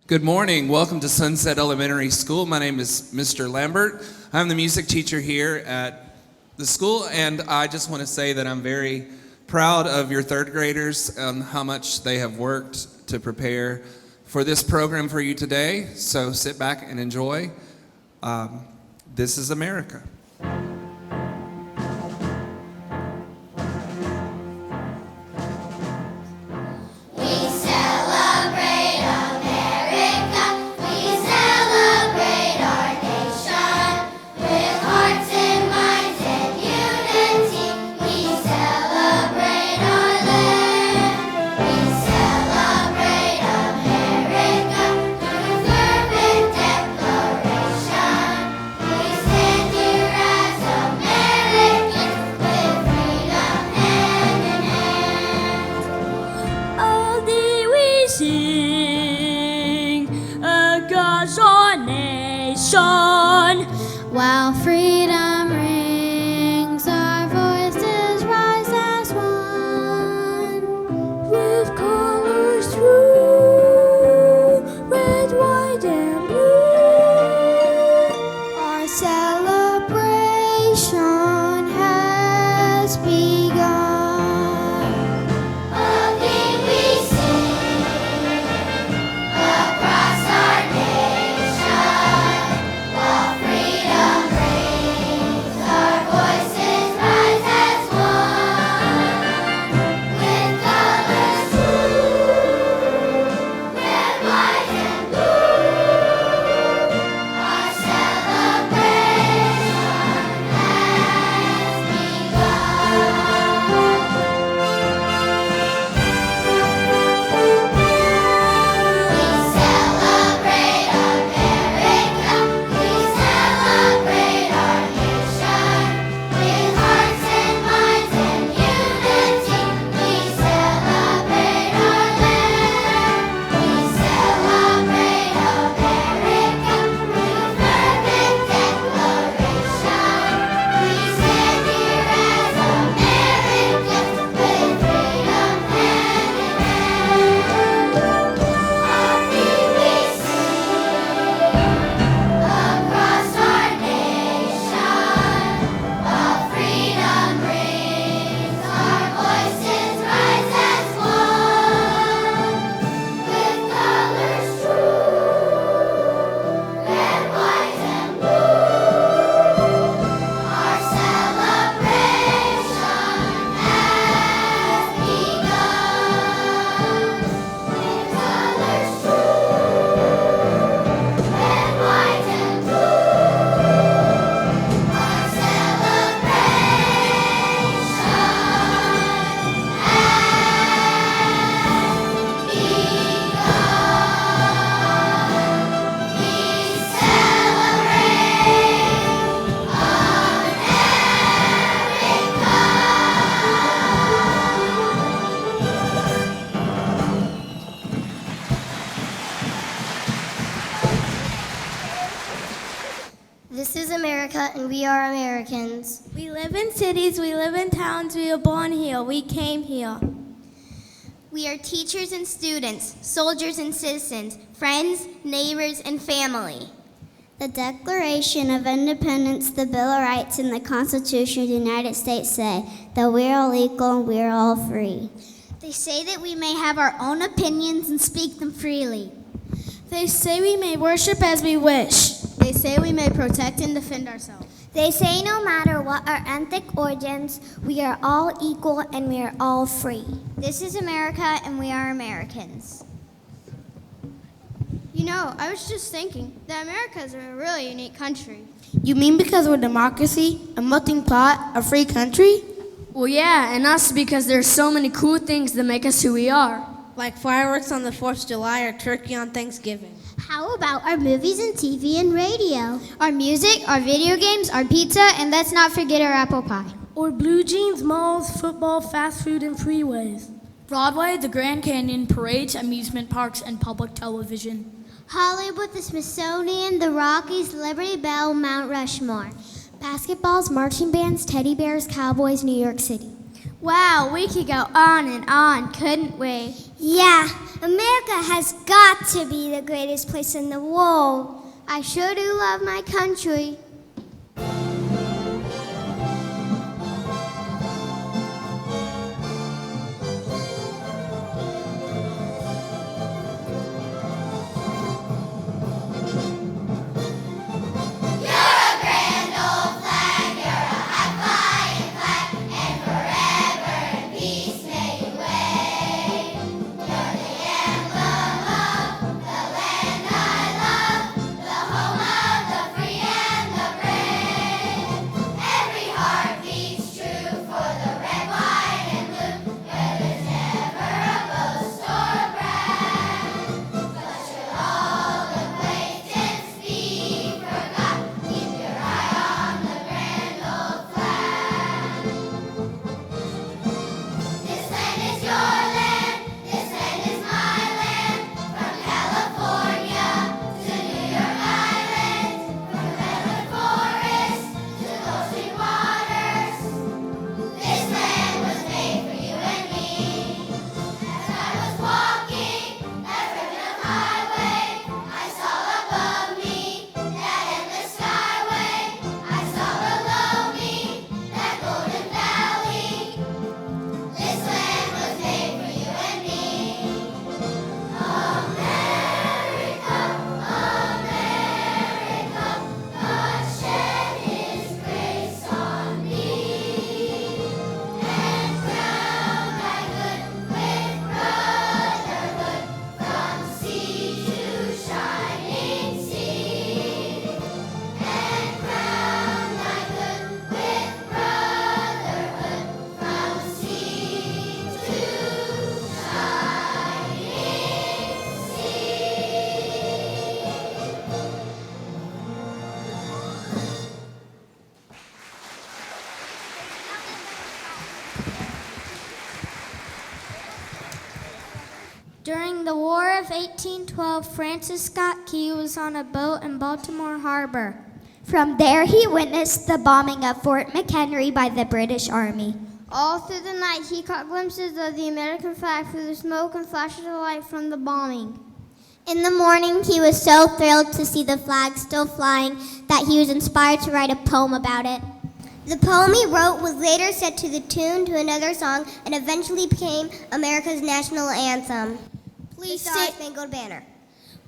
Good morning. Welcome to Sunset Elementary School. My name is Mr. Lambert. I'm the music teacher here at the school, and I just want to say that I'm very proud of your third graders and how much they have worked to prepare for this program for you today. So sit back and enjoy. This is America. While freedom rings, our voices rise as one. With colors true, red, white, and blue, our celebration has begun. A theme we sing across our nation, while freedom rings, our voices rise as one. With colors true, red, white, and blue, our celebration has begun. We celebrate America, we celebrate our nation. With hearts and minds in unity, we celebrate our land. We celebrate America through fervent declaration. We stand here as Americans with freedom hand in hand. Our theme we sing across our nation, while freedom rings, our voices rise as one. With colors true, red, white, and blue, our celebration has begun. With colors true, red, white, and blue, our This is America, and we are Americans. We live in cities, we live in towns, we were born here, we came here. We are teachers and students, soldiers and citizens, friends, neighbors, and family. The Declaration of Independence, the Bill of Rights, and the Constitution of the United States say that we're all equal and we're all free. They say that we may have our own opinions and speak them freely. They say we may worship as we wish. They say we may protect and defend ourselves. They say no matter what our ethnic origins, we are all equal and we are all free. This is America, and we are Americans. You know, I was just thinking that America is a really unique country. You mean because we're a democracy, a melting pot, a free country? Well, yeah, and us because there's so many cool things that make us who we are. Like fireworks on the 4th of July or turkey on Thanksgiving. How about our movies and TV and radio? Our music, our video games, our pizza, and let's not forget our apple pie. Or blue jeans, malls, football, fast food, and freeways. Broadway, the Grand Canyon, parades, amusement parks, and public television. Hollywood, the Smithsonian, the Rockies, Liberty Bell, Mount Rushmore. Basketballs, marching bands, teddy bears, cowboys, New York City. Wow, we could go on and on, couldn't we? Yeah, America has got to be the greatest place in the world. I sure do love my country. During the War of 1812, Francis Scott Key was on a boat in Baltimore Harbor. From there, he witnessed the bombing of Fort McHenry by the British Army. All through the night, he caught glimpses of the American flag through the smoke and flashes of light from the bombing. In the morning, he was so thrilled to see the flag still flying that he was inspired to write a poem about it. The poem he wrote was later set to the tune to another song and eventually became America's national anthem. Please The Star-Spangled Banner.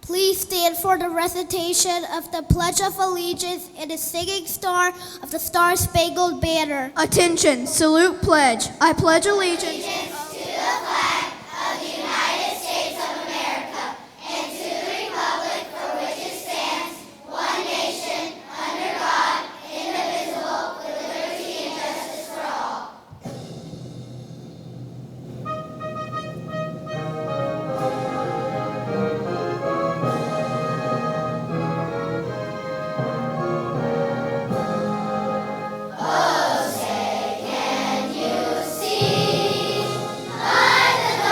Please stand for the recitation of the Pledge of Allegiance and the singing star of the Star-Spangled Banner. Attention, salute pledge. I pledge allegiance. Oh, say, can you see by the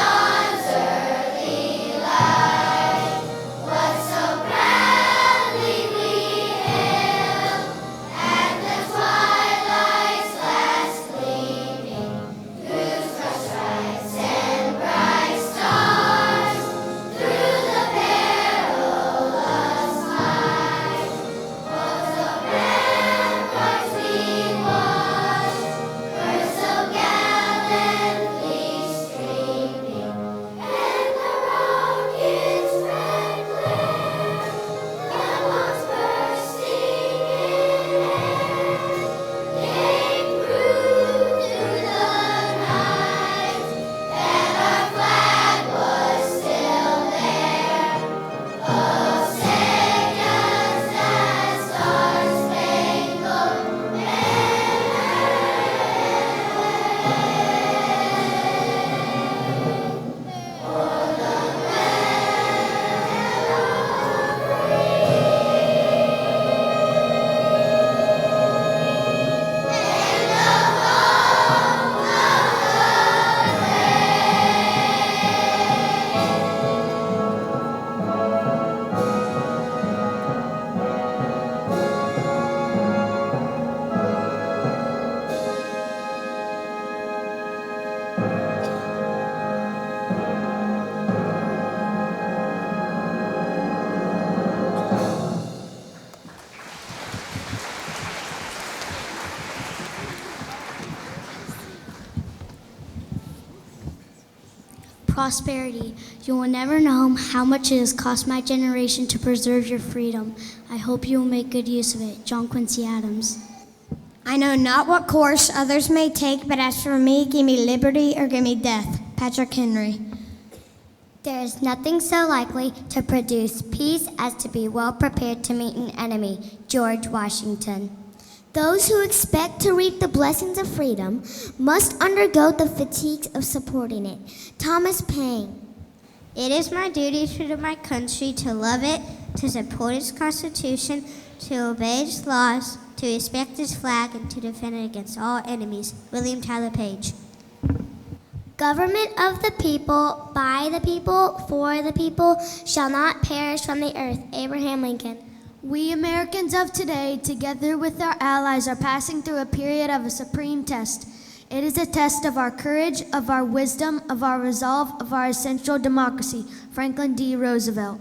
prosperity. You will never know how much it has cost my generation to preserve your freedom. I hope you will make good use of it. John Quincy Adams. I know not what course others may take, but as for me, give me liberty or give me death. Patrick Henry. There is nothing so likely to produce peace as to be well prepared to meet an enemy. George Washington. Those who expect to reap the blessings of freedom must undergo the fatigues of supporting it. Thomas Paine. It is my duty to my country to love it, to support its Constitution, to obey its laws, to respect its flag, and to defend it against all enemies. William Tyler Page. Government of the people, by the people, for the people, shall not perish from the earth. Abraham Lincoln. We Americans of today, together with our allies, are passing through a period of a supreme test. It is a test of our courage, of our wisdom, of our resolve, of our essential democracy. Franklin D. Roosevelt.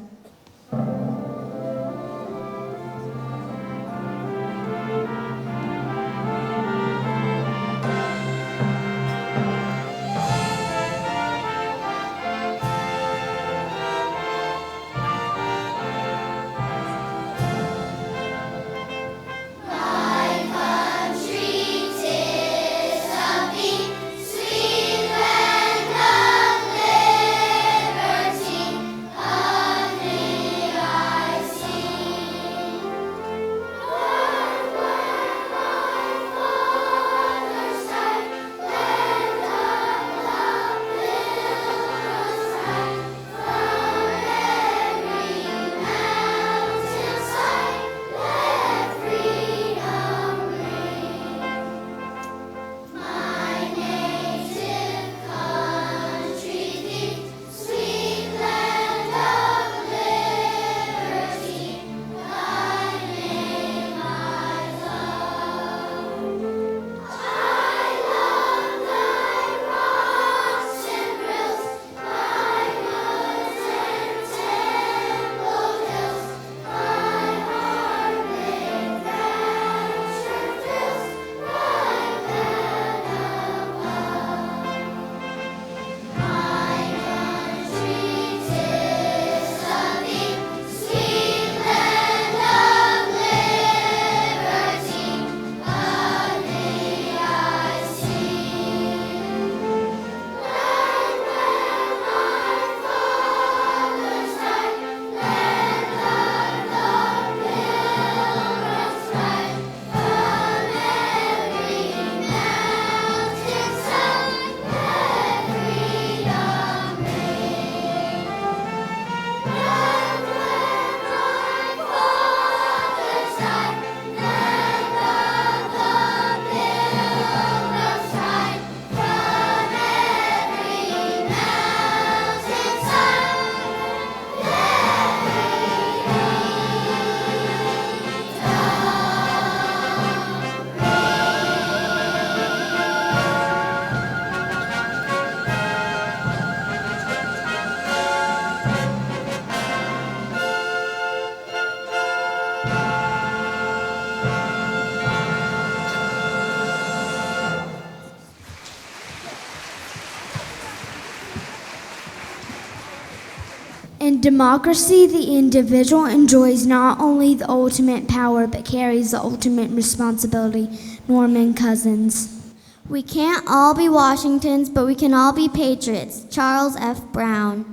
In democracy, the individual enjoys not only the ultimate power, but carries the ultimate responsibility. Norman Cousins. We can't all be Washingtons, but we can all be patriots. Charles F. Brown.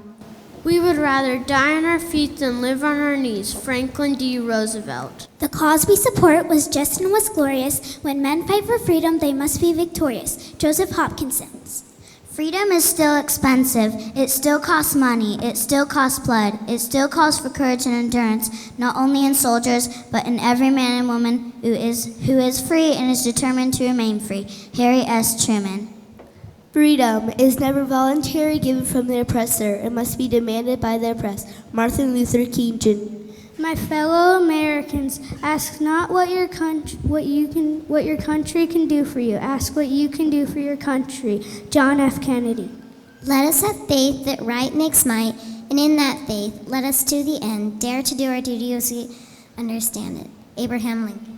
We would rather die on our feet than live on our knees. Franklin D. Roosevelt. The cause we support was just and was glorious. When men fight for freedom, they must be victorious. Joseph Hopkinson. Freedom is still expensive. It still costs money. It still costs blood. It still calls for courage and endurance, not only in soldiers, but in every man and woman who is free and is determined to remain free. Harry S. Truman. Freedom is never voluntarily given from the oppressor. It must be demanded by the oppressed. Martin Luther King Jr. My fellow Americans, ask not what your country can do for you. Ask what you can do for your country. John F. Kennedy. Let us have faith that right makes might, and in that faith, let us to the end dare to do our duty as we understand it. Abraham Lincoln.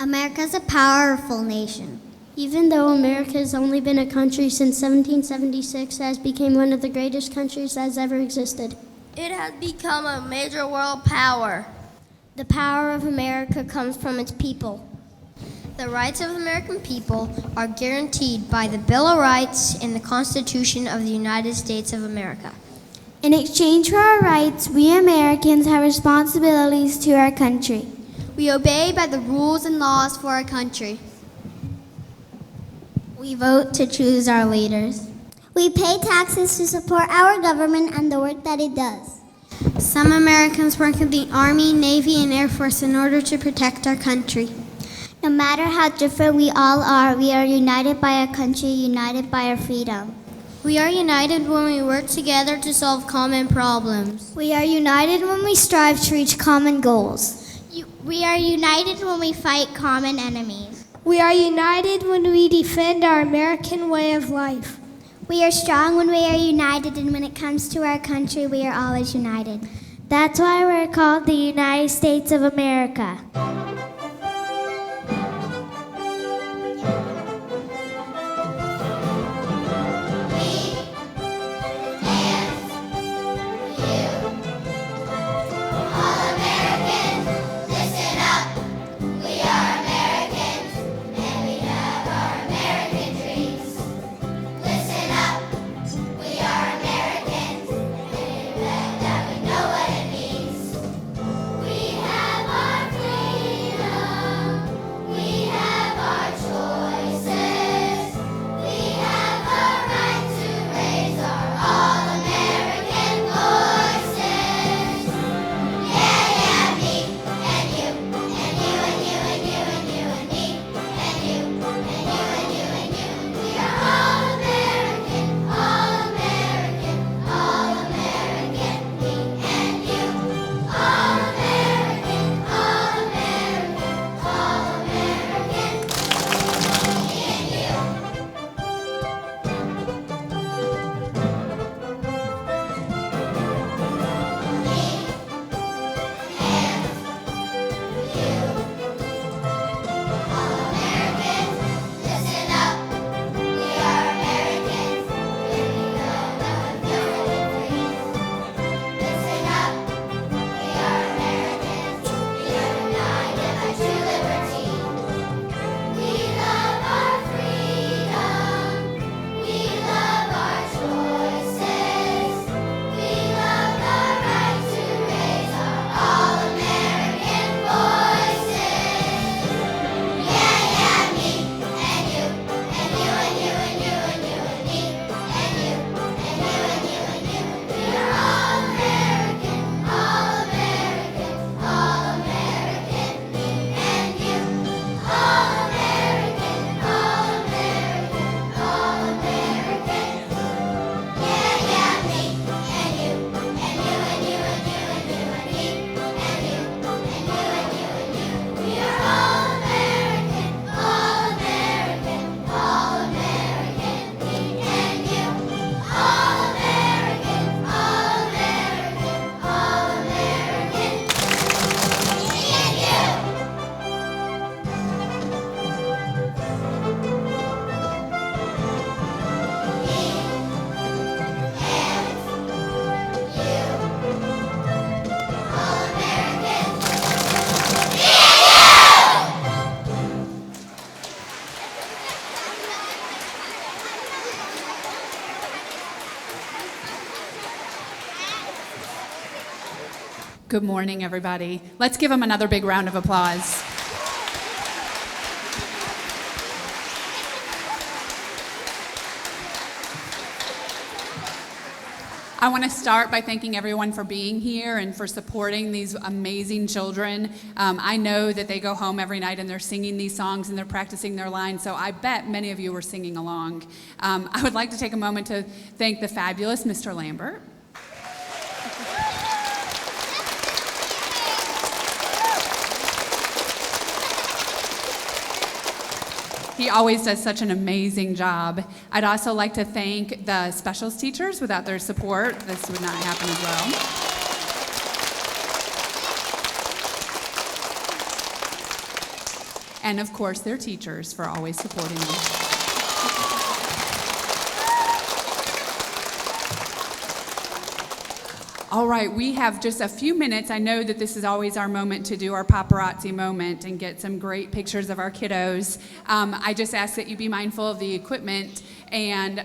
America's a powerful nation. Even though America has only been a country since 1776, it has become one of the greatest countries that has ever existed. It has become a major world power. The power of America comes from its people. The rights of the American people are guaranteed by the Bill of Rights and the Constitution of the United States of America. In exchange for our rights, we Americans have responsibilities to our country. We obey by the rules and laws for our country. We vote to choose our leaders. We pay taxes to support our government and the work that it does. Some Americans work in the Army, Navy, and Air Force in order to protect our country. No matter how different we all are, we are united by our country, united by our freedom. We are united when we work together to solve common problems. We are united when we strive to reach common goals. We are united when we fight common enemies. We are united when we defend our American way of life. We are strong when we are united, and when it comes to our country, we are always united. That's why we're called the United States of America. Good morning, everybody. Let's give them another big round of applause. I want to start by thanking everyone for being here and for supporting these amazing children. I know that they go home every night and they're singing these songs and they're practicing their lines, so I bet many of you were singing along. I would like to take a moment to thank the fabulous Mr. Lambert. He always does such an amazing job. I'd also like to thank the specials teachers. Without their support, this would not happen as well. and of course their teachers for always supporting them. All right, we have just a few minutes. I know that this is always our moment to do our paparazzi moment and get some great pictures of our kiddos. I just ask that you be mindful of the equipment, and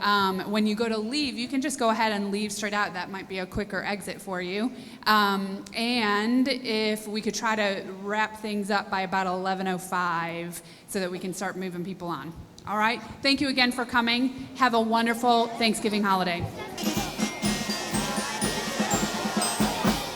when you go to leave, you can just go ahead and leave straight out. That might be a quicker exit for you. And if we could try to wrap things up by about 11:05 so that we can start moving people on. All right, thank you again for coming. Have a wonderful Thanksgiving holiday.